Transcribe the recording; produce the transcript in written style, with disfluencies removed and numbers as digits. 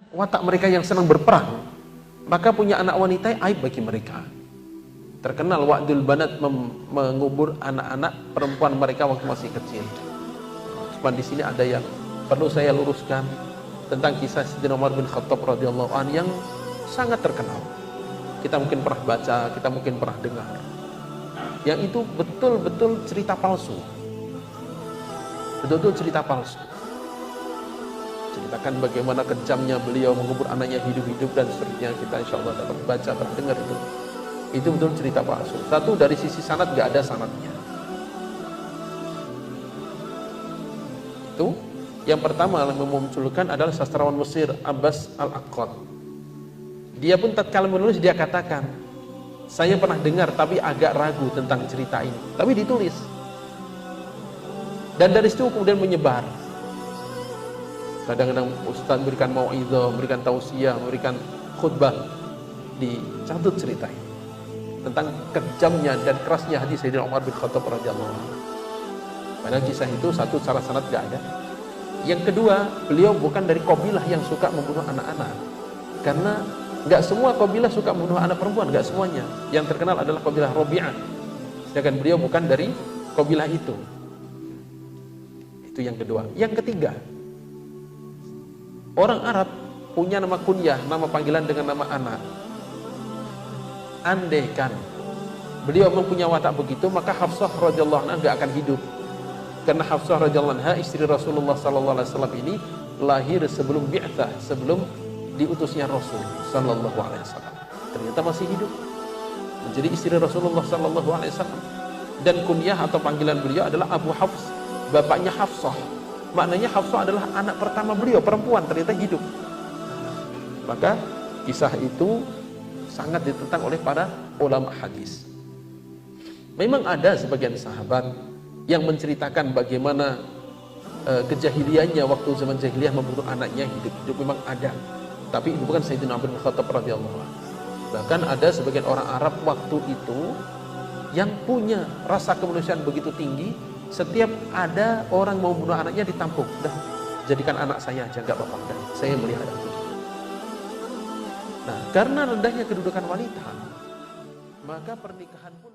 watak mereka yang senang berperang, maka punya anak wanita aib bagi mereka. Terkenal wa'dul banat, mengubur anak-anak perempuan mereka waktu masih kecil. Cuma di sini ada yang perlu saya luruskan tentang kisah Sayyidina Umar bin Khattab radhiyallahu anhu yang sangat terkenal. Kita mungkin pernah baca, kita mungkin pernah dengar. Yang itu betul-betul cerita palsu. Betul-betul cerita palsu. Ceritakan bagaimana kejamnya beliau mengubur anaknya hidup-hidup dan seterusnya. Kita insya Allah dapat baca, pernah dengar itu. Itu betul cerita palsu. Satu, dari sisi sanad gak ada sanadnya. Itu yang pertama yang memunculkan adalah sastrawan Mesir Abbas Al-Aqad. Dia pun tatkala menulis dia katakan, saya pernah dengar tapi agak ragu tentang cerita ini. Tapi ditulis. Dan dari situ kemudian menyebar. Kadang-kadang ustaz memberikan mau'izah, memberikan tausiah, memberikan khutbah, dicatut cerita ini tentang kejamnya dan kerasnya hati Sayyidina Umar bin Khattab radhiyallahu anhu. Padahal kisah itu satu, secara sanad gak ada. Yang kedua, beliau bukan dari kabilah yang suka membunuh anak-anak. Karena gak semua kabilah suka membunuh anak perempuan, gak semuanya. Yang terkenal adalah kabilah Rabi'ah. Sedangkan beliau bukan dari kabilah itu. Itu yang kedua. Yang ketiga, orang Arab punya nama kunyah, nama panggilan dengan nama anak. Andaikan beliau mempunyai watak begitu, maka Hafsah radhiyallahu anha gak akan hidup. Karena Hafsah radhiyallahu anha, istri Rasulullah sallallahu alaihi wasallam ini lahir sebelum bi'tsah, sebelum diutusnya Rasul sallallahu alaihi wasallam. Ternyata masih hidup, menjadi istri Rasulullah sallallahu alaihi wasallam. Dan kunyah atau panggilan beliau adalah Abu Hafs, bapaknya Hafsah. Maknanya Hafsah adalah anak pertama beliau, perempuan, ternyata hidup. Maka kisah itu sangat ditentang oleh para ulama hadis. Memang ada sebagian sahabat yang menceritakan bagaimana kejahiliannya waktu zaman jahiliyah membunuh anaknya hidup-hidup, memang ada. Tapi itu bukan Sayyidina Umar bin Khattab radhiyallahu anhu. Bahkan ada sebagian orang Arab waktu itu yang punya rasa kemanusiaan begitu tinggi, setiap ada orang mau membunuh anaknya ditampung, dah jadikan anak saya aja, enggak apa-apa, saya melihat itu. Nah, karena rendahnya kedudukan wanita, maka pernikahan pun